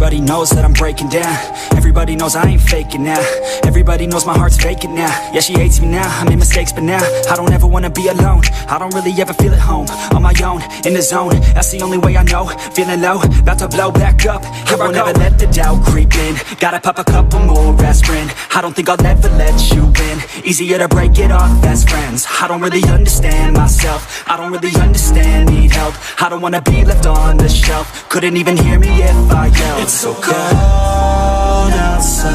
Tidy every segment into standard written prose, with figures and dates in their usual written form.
Everybody knows that I'm breaking down. Everybody knows I ain't faking now. Everybody knows my heart's vacant now. Yeah, she hates me now, I made mistakes, but now I don't ever wanna be alone. I don't really ever feel at home. On my own, in the zone, that's the only way I know. Feeling low, about to blow back up. Here I won't ever let the doubt creep in. Gotta pop a couple more aspirin. I don't think I'll ever let you in. Easier to break it off as friends. I don't really understand myself. I don't really understand, need help. I don't wanna be left on the shelf. Couldn't even hear me if I yelled. It's so cold outside,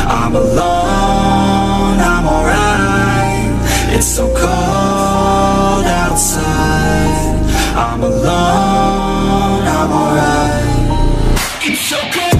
I'm alone, I'm alright. It's so cold outside, I'm alone, I'm alright. It's so cold.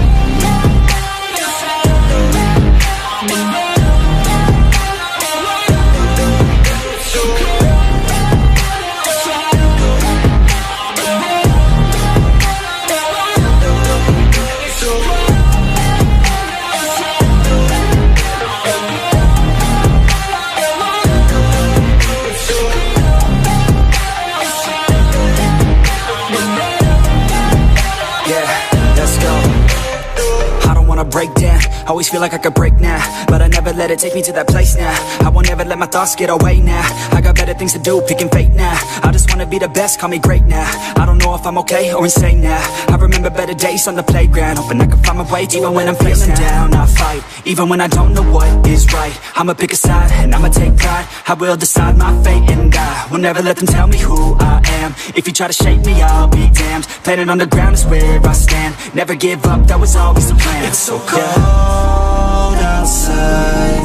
Break down, always feel like I could break now, but I never let it take me to that place now. I won't ever let my thoughts get away now. I got better things to do, picking fate now. I just wanna be the best, call me great now. I don't know if I'm okay or insane now. I remember better days on the playground, hoping I can find my way even when I'm feeling down. I fight, even when I don't know what is right. I'ma pick a side, and I'ma take pride. I will decide my fate, and I will never let them tell me who I am. If you try to shake me, I'll be damned. Planet on the ground is where I stand. Never give up, that was always the plan. It's so cold outside,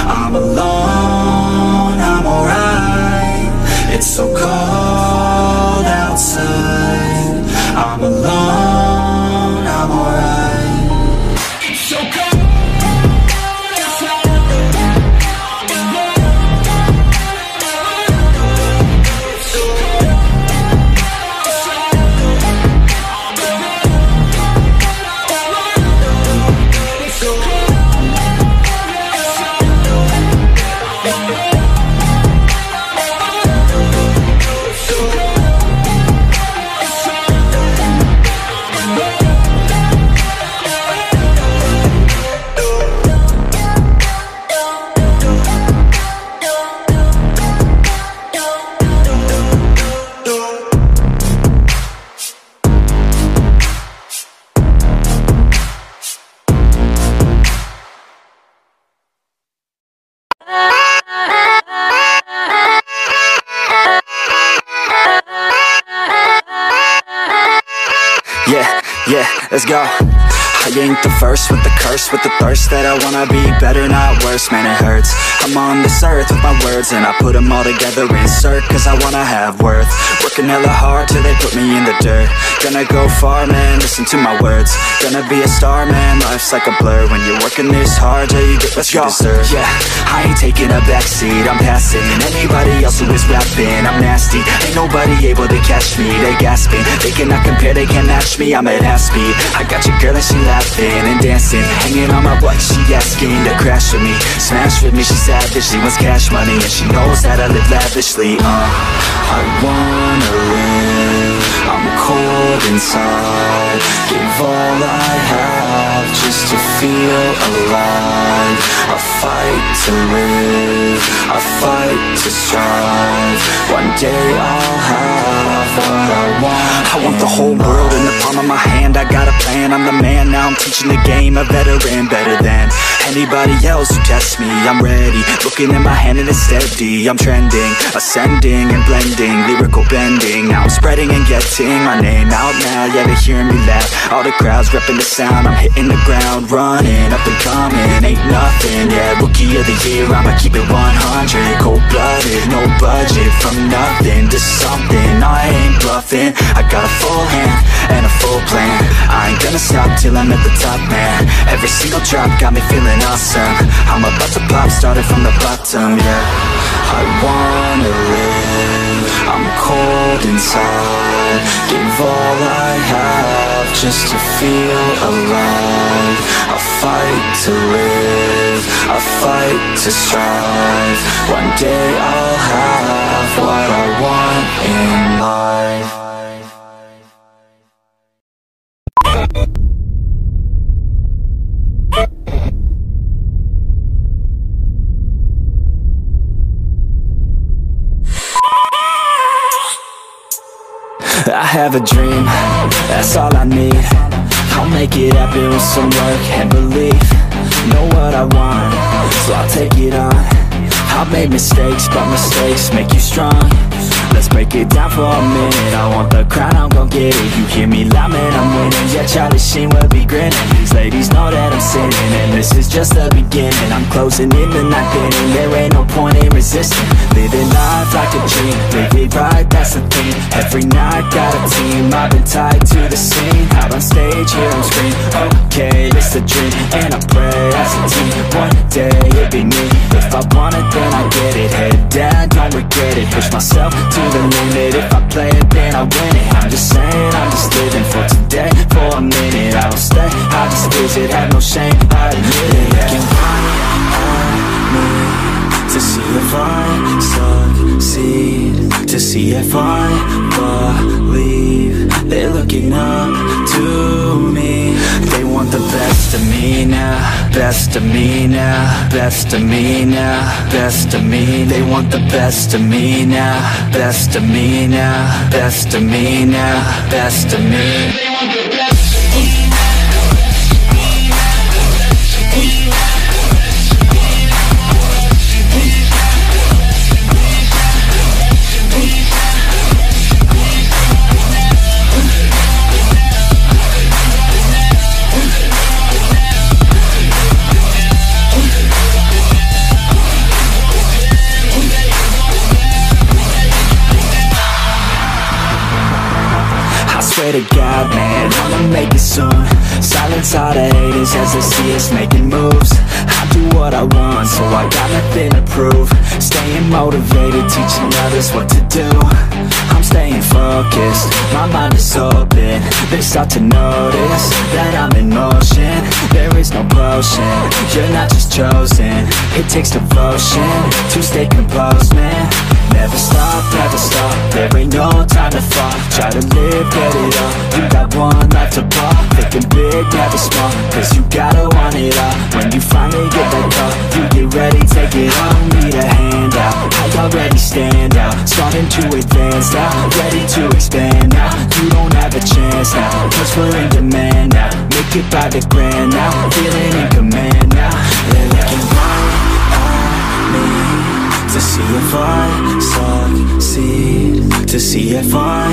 I'm alone, I'm alright. It's so cold outside, I'm alone, I'm alright. It's so cold. Yeah, let's go. I ain't the first with the curse, with the thirst that I wanna be better, not worse, man it hurts. I'm on this earth with my words and I put them all together, insert, cause I wanna have worth. Working hella hard till they put me in the dirt. Gonna go far, man, listen to my words. Gonna be a star, man, life's like a blur. When you're working this hard till you get what you deserve. Yeah, I ain't taking a backseat, I'm passing anybody else who is rapping. I'm nasty, ain't nobody able to catch me. They gasping, they cannot compare, they can't match me. I'm at half speed, I got your girl and she laughing and dancing, hanging on my butt, she asking to crash with me, smash with me, she savage, she wants cash money, and she knows that I live lavishly. I wanna live, I'm cold inside, give all I have just to feel alive. I fight to live, I fight to strive, one day I'll have what I want. I want the whole world in the palm of my hand, I got a plan, I'm the man now. I'm teaching the game, a veteran, better than anybody else who tests me. I'm ready, looking at my hand and it's steady. I'm trending, ascending and blending, lyrical bending. Now I'm spreading and getting my name out now. Yeah, they hearing me laugh, all the crowds repping the sound. I'm hitting the ground, running, up and coming, ain't nothing. Yeah, rookie of the year, I'ma keep it 100. Cold-blooded, no budget, from nothing to something. I ain't bluffing, I got a full hand and a full plan. I ain't gonna stop till I'm at the top, man. Every single drop got me feeling awesome. I'm about to pop, started from the bottom, yeah. I wanna live, I'm cold inside, give all I have just to feel alive. I fight to live, I fight to strive, one day I'll have what I want in life. I have a dream, that's all I need. I'll make it happen with some work and belief. Know what I want, so I'll take it on. I've made mistakes, but mistakes make you strong. Let's break it down for a minute. I want the crown, I'm gon' get it. You hear me loud, man, I'm winning. Yeah, Charlie Sheen will be grinning. These ladies know that I'm sinning, and this is just the beginning. I'm closing in the ninth inning, there ain't no point in resisting. Living life like a dream, live it right, that's the thing. Every night got a team, I've been tied to the scene. Out on stage, hear them scream, okay, it's a dream. And I pray as a team, one day it'll be me. If I want it, then I get it. Head down, don't regret it. Push myself to the limit. If I play it, then I win it. I'm just saying, I'm just living for today. For a minute, I don't stay, I just visit. Have no shame, I admit it. Looking right at me to see if I succeed, to see if I believe. They're looking up to me. They want the best of me now, best of me now, best of me now, best of me. They want the best of me now, best of me now, best of me now, best of me. They want the best of me. Swear to God, man, I'ma make it soon. Silence all the haters as they see us making moves. I do what I want, so I got nothing to prove. Staying motivated, teaching others what to do. I'm staying focused, my mind is open. They start to notice that I'm in motion. There is no potion, you're not just chosen. It takes devotion to stay composed, man. Never stop, there ain't no time to fall. Try to live, get it all, you got one life to ball. Thinking big, never small, cause you gotta want it all. When you finally get that call, you get ready, take it on. Need a hand out, I already stand out. Starting to advance now, ready to expand now. You don't have a chance now, cause we're in demand now. Make it by the grand now, feeling in command now. They're looking right at me to see if I succeed, to see if I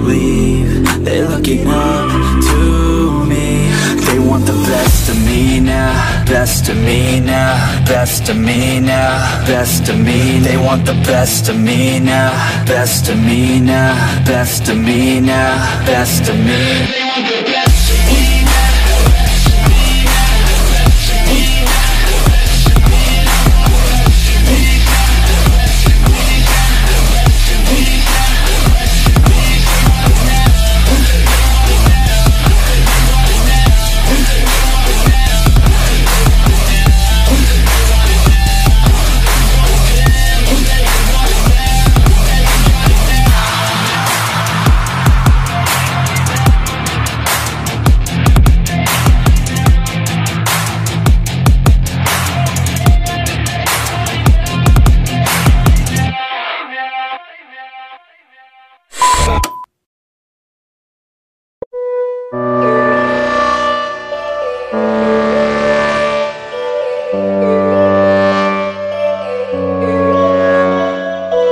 believe. They're looking up to me. They want the best of me now, best of me now, best of me now, best of me. They want the best of me now, best of me now, best of me now, best of me. They want the best of me.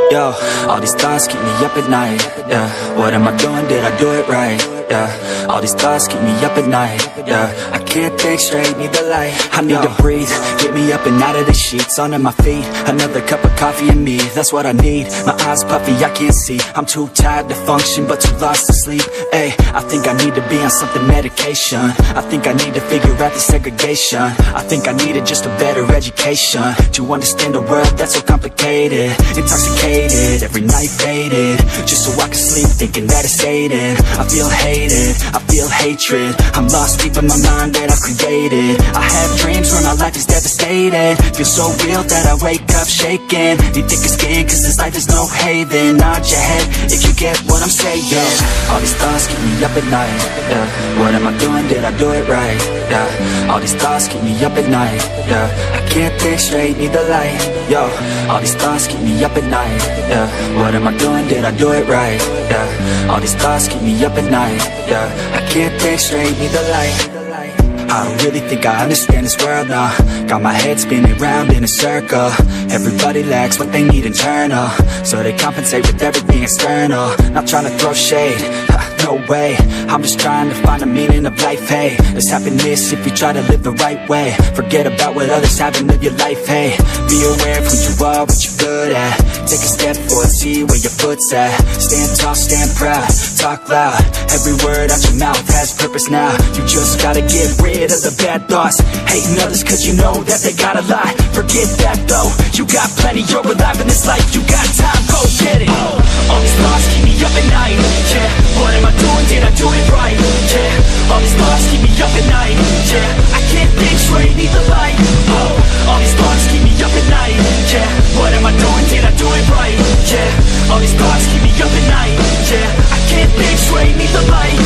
Yo, all these thoughts keep me up at night, yeah. What am I doing, did I do it right, yeah. All these thoughts keep me up at night, yeah. I can't think straight, need the light. I need to breathe, get me up and out of the sheets. Onto my feet, another cup of coffee and me. That's what I need, my eyes puffy, I can't see. I'm too tired to function, but too lost to sleep. Ay, I think I need to be on something medication. I think I need to figure out the segregation. I think I needed just a better education to understand a world that's so complicated. Intoxicated, every night faded, just so I can sleep thinking that it's fading. I feel hate faded, I feel hatred, I'm lost deep in my mind that I've created. I have dreams where my life is devastated, feel so real that I wake up shaking. Need thicker skin cause this life is no haven. Nod your head if you get what I'm saying. All these thoughts keep me up at night, yeah. What am I doing, did I do it right, yeah. All these thoughts keep me up at night, yeah. I can't think straight, need the light, yo. All these thoughts keep me up at night, yeah. What am I doing, did I do it right, yeah. All these thoughts keep me up at night, yeah. I can't think straight, need the light. I don't really think I understand this world now. Got my head spinning round in a circle. Everybody lacks what they need internal, so they compensate with everything external. Not trying to throw shade, no way. I'm just trying to find a meaning of life, hey. There's happiness if you try to live the right way. Forget about what others have and live your life, hey. Be aware of who you are, what you're good at. Take a step forward, see where your foot's at. Stand tall, stand proud, talk loud. Every word out your mouth has purpose now. You just gotta get rid of the bad thoughts. Hating others cause you know that they got a lie. Forget that though, you got plenty, you're alive in this life. You got time, go get it. All these thoughts keep me up at night, yeah. What am I doing, did I do it right, yeah. All these thoughts keep me up at night, yeah. I can't think straight, need the light. All these thoughts keep me up at night, yeah. What am I doing, did I do it right, yeah. All these thoughts keep me up at night, yeah. I can't think straight, need the light.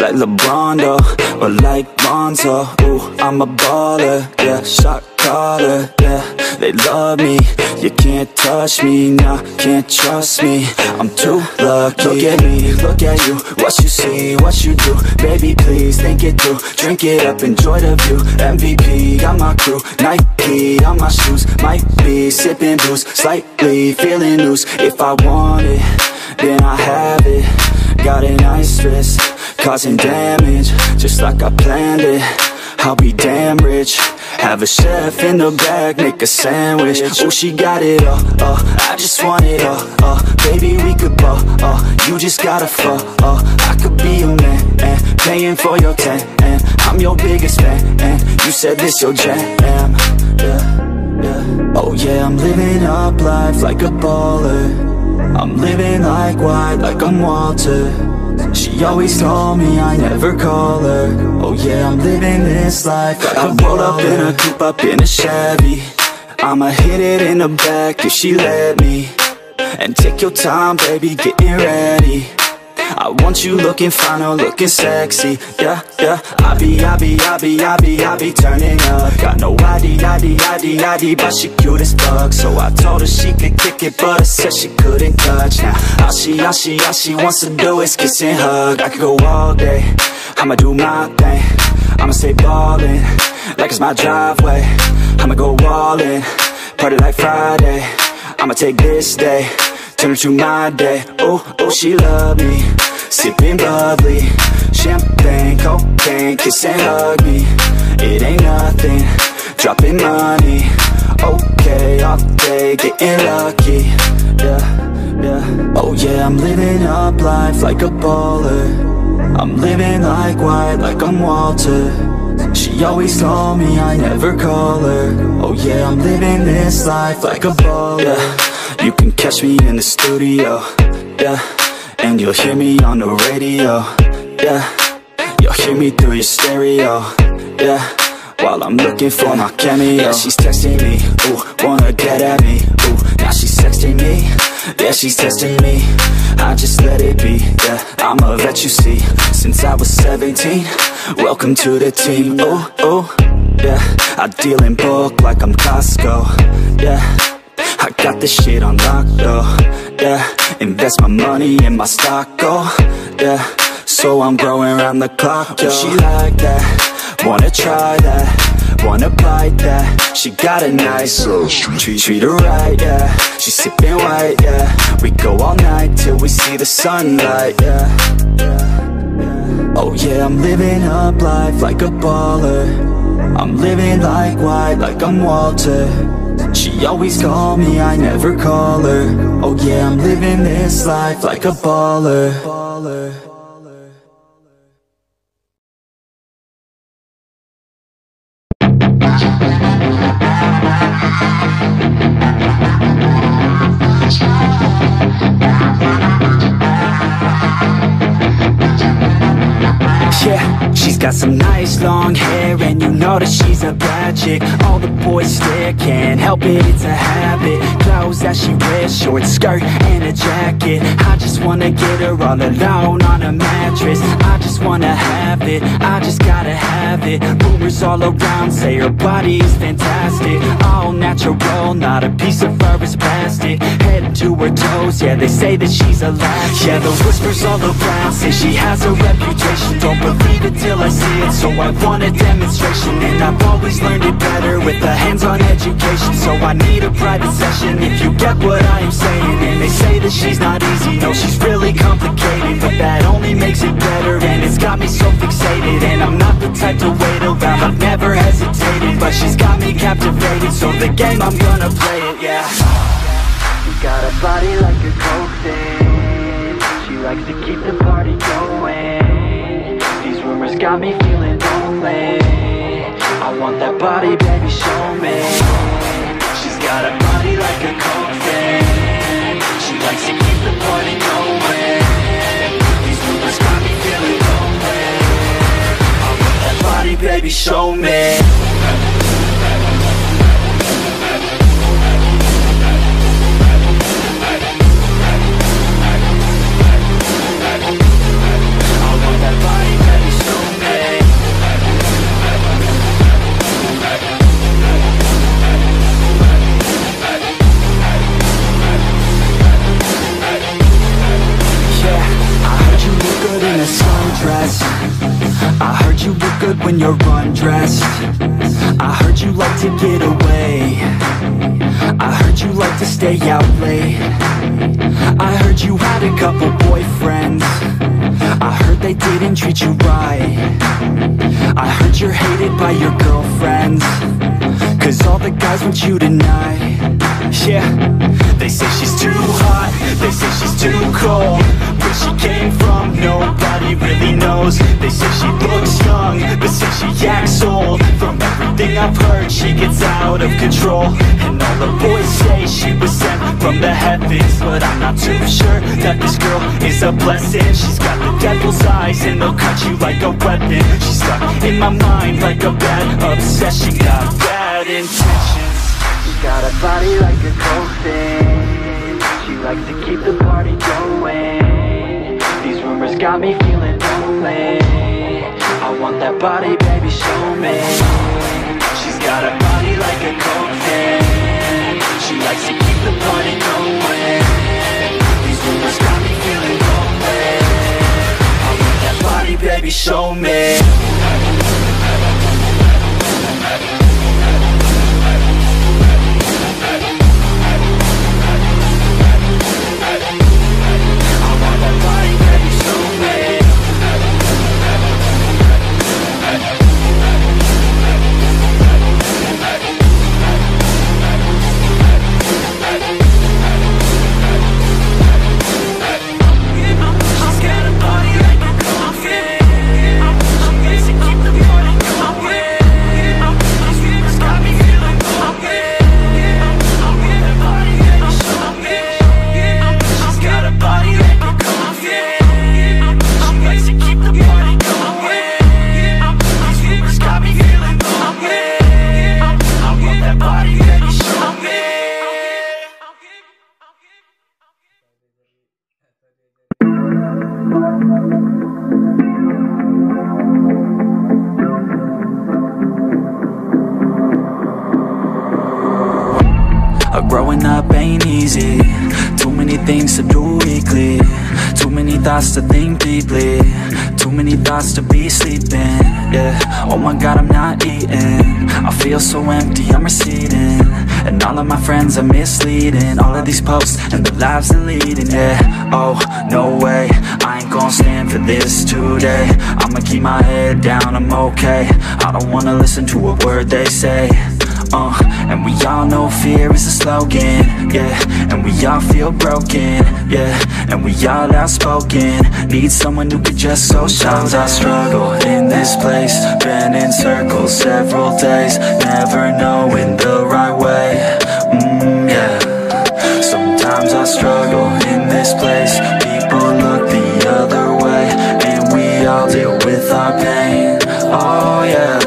Like LeBron though, or like Lonzo. Ooh, I'm a baller, yeah, shot caller, yeah. They love me, you can't touch me, nah, can't trust me. I'm too lucky. Look at me, look at you, what you see, what you do. Baby, please think it through, drink it up, enjoy the view. MVP, got my crew, Nike on my shoes. Might be sipping booze, slightly feeling loose. If I want it, then I have it. Got an ice wrist, causing damage, just like I planned it. I'll be damn rich. Have a chef in the back, make a sandwich. Oh, she got it all, I just want it all, baby, we could ball, you just gotta fall, I could be your man, and paying for your tan, and I'm your biggest fan, and you said this your jam, yeah, yeah. Oh yeah, I'm living up life like a baller. I'm living like white, like I'm Walter. She always told me I never call her. Oh yeah, I'm living this life like I roll up in a coupe, up in a Chevy. I'ma hit it in the back if she let me. And take your time, baby, getting ready. I want you looking fine or looking sexy, yeah, yeah. I be turning up. Got no ID, but she cute as fuck. So I told her she could kick it, but I said she couldn't touch. Now all she wants to do is kiss and hug. I could go all day, I'ma do my thing. I'ma stay ballin', like it's my driveway. I'ma go all in, party like Friday. I'ma take this day, turn it to my day. Oh, she love me, sipping bubbly, champagne, cocaine, kiss and hug me. It ain't nothing, dropping money. Okay, off day, getting lucky, yeah, yeah. Oh yeah, I'm living up life like a baller. I'm living like white, like I'm Walter. She always told me I never call her. Oh yeah, I'm living this life like a baller, yeah. You can catch me in the studio, yeah. And you'll hear me on the radio, yeah. You'll hear me through your stereo, yeah. While I'm looking for my cameo. Yeah, she's texting me, ooh, wanna get at me, ooh. Now she's texting me, yeah, she's testing me. I just let it be, yeah. I'm a vet, you see, since I was 17. Welcome to the team, ooh, yeah. I deal in bulk like I'm Costco, yeah. I got this shit on lock though, yeah. Invest my money in my stock, oh, yeah. So I'm growing around the clock, yo. She like that, wanna try that. wanna bite that. She got a nice treat her right, yeah. She's sipping white, yeah. We go all night till we see the sunlight, yeah. Oh yeah, I'm living up life like a baller. I'm living like white, like I'm Walter. She always call me, I never call her. Oh yeah, I'm living this life like a baller. Yeah, she's got some nice long hair, and you know that she's a bad chick. All the boys stare, can't help it, it's a habit. Clothes that she wears, short skirt and a jacket. I just wanna get her all alone on a mattress. I just wanna have it, I just gotta have it. Rumors all around say her body is fantastic. All natural, not a piece of fur is plastic. Head to her toes, yeah, they say that she's a latch. Yeah, the whispers all around say she has a reputation. Don't believe it till I see it, so I want a demonstration. And I've always learned it better with a hands-on education. So I need a private session if you get what I am saying. And they say that she's not easy, no, she's really complicated. But that only makes it better, and it's got me so fixated. And I'm not the type to wait around, I've never hesitated. But she's got me captivated, so the game, I'm gonna play it, yeah. She got a body like a coke thing. She likes to keep the party going. These rumors got me feeling lonely. I want that body, baby, show me. She's got a body like a coke thing. She likes to keep the party going. These rumors got me feeling lonely. I want that body, baby, show me. I heard you look good when you're undressed. I heard you like to get away. I heard you like to stay out late. I heard you had a couple boyfriends. I heard they didn't treat you right. I heard you're hated by your girlfriends, 'cause all the guys want you tonight. Yeah, they say she's too hot, they say she's too cold. Where she came from, nobody really knows. They say she looks young, but say she acts old. From everything I've heard, she gets out of control. And all the boys say she was sent from the heavens, but I'm not too sure that this girl is a blessing. She's got the devil's eyes, and they'll cut you like a weapon. She's stuck in my mind like a bad obsession. Got bad intentions. She's got a body like a coke thing. She likes to keep the party going. These rumors got me feeling lonely. I want that body, baby, show me. She's got a body like a coke thing. She likes to keep the party going. These rumors got me feeling lonely. I want that body, baby, show me. Keep up ain't easy. Too many things to do weekly. Too many thoughts to think deeply. Too many thoughts to be sleeping, yeah. Oh my God, I'm not eating. I feel so empty, I'm receding. And all of my friends are misleading. All of these posts and the lives they're leading, yeah. Oh, no way, I ain't gon' stand for this today. I'ma keep my head down, I'm okay. I don't wanna listen to a word they say. And we all know fear is a slogan, yeah. And we all feel broken, yeah. And we all outspoken. Need someone who could just so sometimes I struggle in this place. Been in circles several days, never knowing the right way, yeah. Sometimes I struggle in this place. People look the other way, and we all deal with our pain, oh yeah.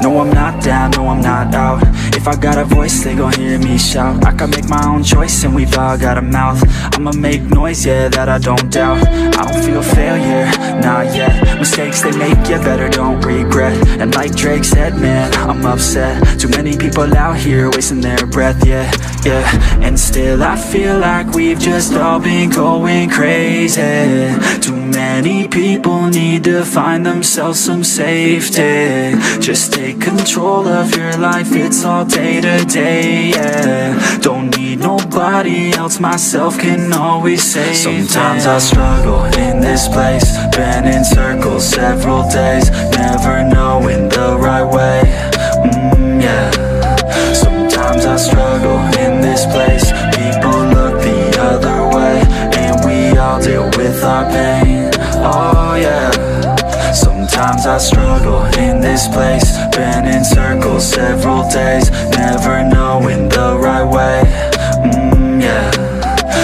No, I'm not down, no, I'm not out. If I got a voice, they gon' hear me shout. I can make my own choice and we've all got a mouth. I'ma make noise, yeah, that I don't doubt. I don't feel failure, not yet. Mistakes they make, yeah, better don't regret. And like Drake said, man, I'm upset. Too many people out here wasting their breath, yeah, yeah. And still I feel like we've just all been going crazy. Too many people need to find themselves some safety. Just take control of your life, it's all day to day, yeah. Don't need nobody else, myself can always save. Sometimes I struggle in this place. Been in circles several days, never knowing the right way, yeah. Sometimes I struggle in this place. People look the other way, and we all deal with our pain, oh yeah. Sometimes I struggle in this place. Been in circles several days, never knowing the right way, yeah.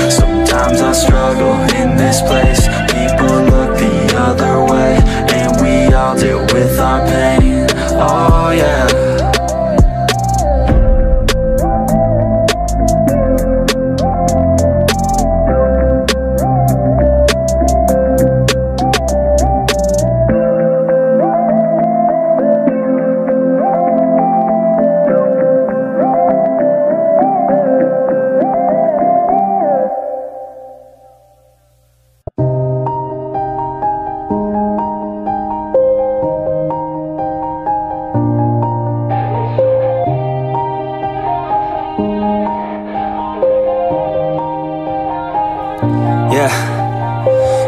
Sometimes I struggle in this place. People look the other way, and we all deal with our pain, oh yeah.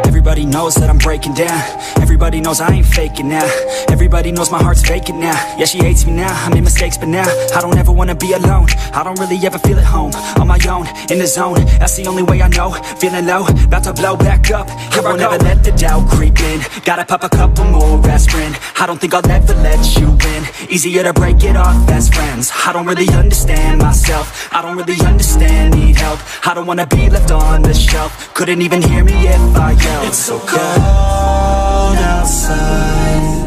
Everybody knows that I'm breaking down. Everybody knows I ain't faking now. Everybody knows my heart's vacant now. Yeah, she hates me now, I made mistakes, but now I don't ever wanna be alone. I don't really ever feel at home. On my own, in the zone, that's the only way I know. Feeling low, about to blow back up. Here I won't ever let the doubt creep in. Gotta pop a couple more aspirin. I don't think I'll ever let you in. Easier to break it off best friends. I don't really understand myself. I don't really understand, need help. I don't wanna be left on the shelf. Couldn't even hear me if I yelled. It's so cold outside,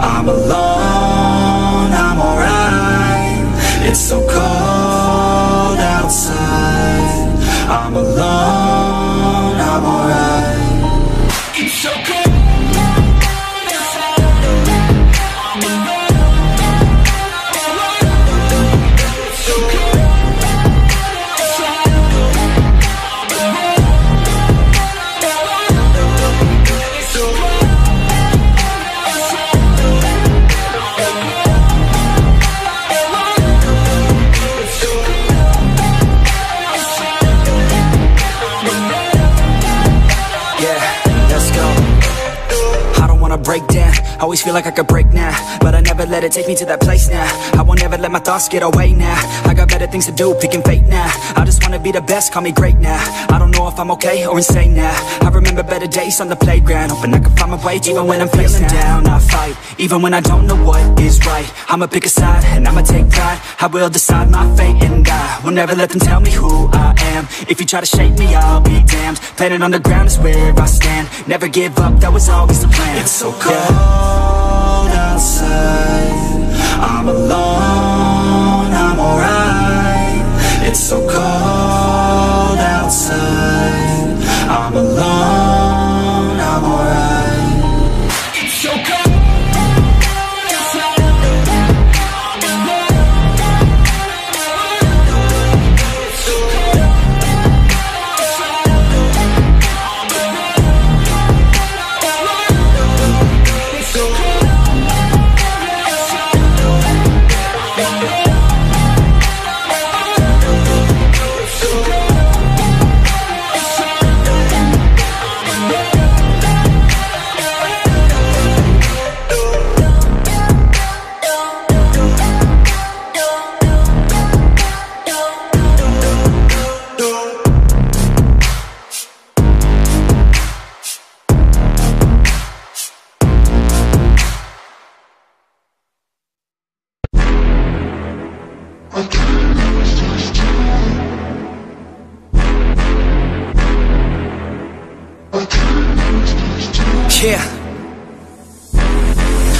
I'm alone, I'm alright. It's so cold outside, I'm alone, I'm alright. It's so cold. Break down, always feel like I could break now, but I never let it take me to that place now. I won't ever let my thoughts get away now. I got better things to do, picking fate now. I just wanna be the best, call me great now. I don't know if I'm okay or insane now. I remember better days on the playground, hoping I can find my way even when I'm feeling down. I fight, even when I don't know what is right. I'ma pick a side, and I'ma take pride. I will decide my fate, and I will never let them tell me who I am. If you try to shake me, I'll be damned. Planet on the ground is where I stand. Never give up, that was always the plan. It's so cold outside, I'm alone, I'm alright. It's so cold outside, I'm alone, I'm alright. It's so cold. Yeah,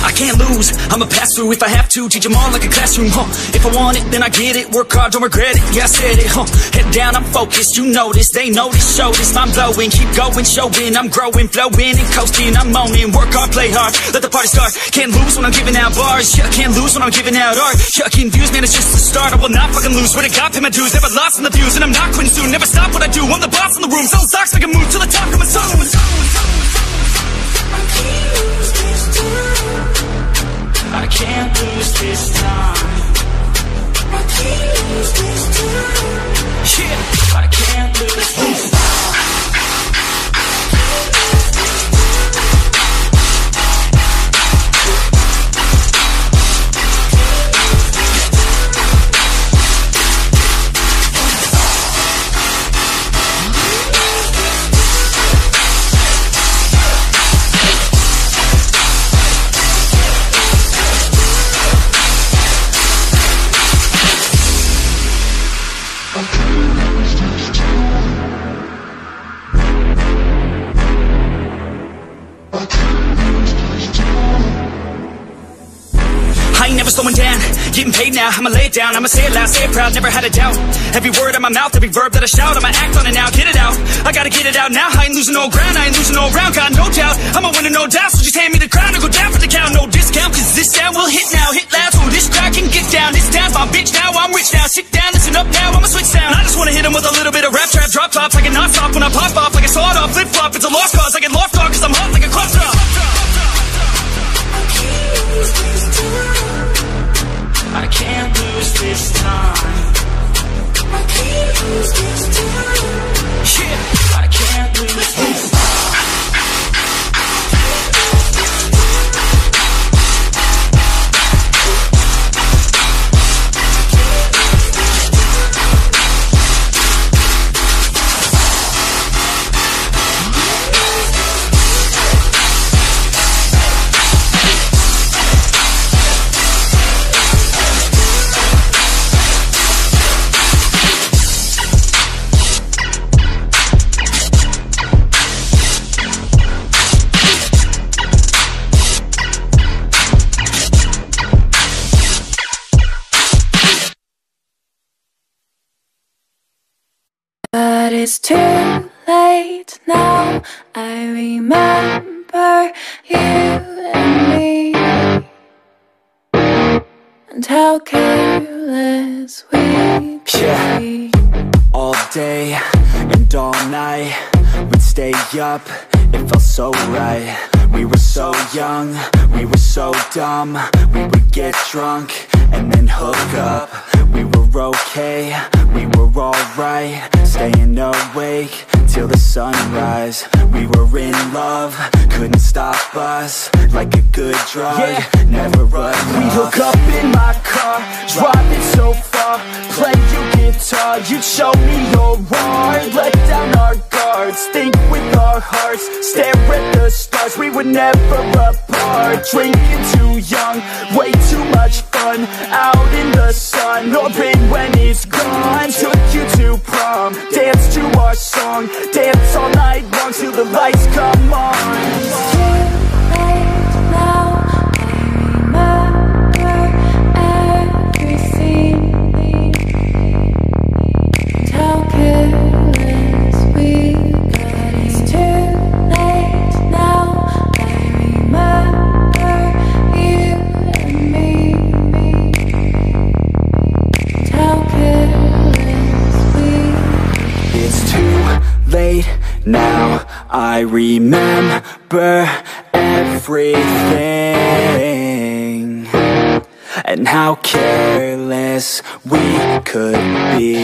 I can't lose, I'ma pass through if I have to. Teach them all like a classroom, If I want it, then I get it. Work hard, don't regret it, yeah, I said it, Head down, I'm focused, you know this. They know this, show this, I'm blowing. Keep going, showing, I'm growing. Flowing and coasting, I'm moaning. Work hard, play hard, let the party start. Can't lose when I'm giving out bars. Yeah, can't lose when I'm giving out art. Chucking views, man, it's just the start. I will not fucking lose, swear to God, pay my dues. Never lost in the views, and I'm not quitting soon. Never stop what I do, I'm the boss in the room. Selling stocks, make a move to the top, coming soon. I can't lose this time. I can't lose this time. Yeah, I can't lose this time. Slowing down, getting paid now, I'ma lay it down, I'ma say it loud, say it proud, never had a doubt. Every word in my mouth, every verb that I shout, I'ma act on it now, get it out. I gotta get it out now, I ain't losing no ground, I ain't losing no round, got no doubt. I'm a winner, no doubt, so just hand me the crown and go down for the count. No discount, cause this sound will hit now, hit loud, so this crowd can get down. This town's my bitch now, I'm rich now, sit down, listen up now, I'ma switch sound. I just wanna hit 'em with a little bit of rap trap, drop tops, I can not stop when I pop off like a sawed off, flip flop, it's a lost cause, I get lost dog, cause I'm hot like a club drop. I can't lose this time. I can't lose this time. Yeah, I can't lose this time. But it's too late now. I remember you and me, and how careless we could be. All day and all night, we'd stay up, it felt so right. We were so young, we were so dumb. We would get drunk and then hook up. We were okay, we were alright, staying awake till the sunrise. We were in love, couldn't stop us, like a good drug, never run off. We'd hook up in my car, driving so far, play you guitar, you'd show me your art, let down our guards, think with our hearts, stare at the stars. We were never apart, drinking too young, way too much fun, out in the sun, orbit when it's gone. Took you to prom, dance to our song, dance all night long till the lights come on. It's too late now. I remember everything, and how careless we got. It's too late now. I remember you and me, and how careless we got. It's too late now, I remember everything, and how careless we could be,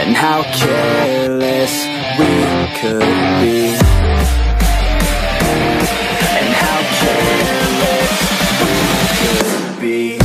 and how careless we could be, and how careless we could be.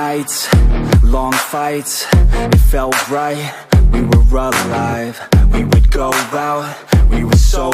nights, long fights, it felt right. We were alive, we would go out, we were so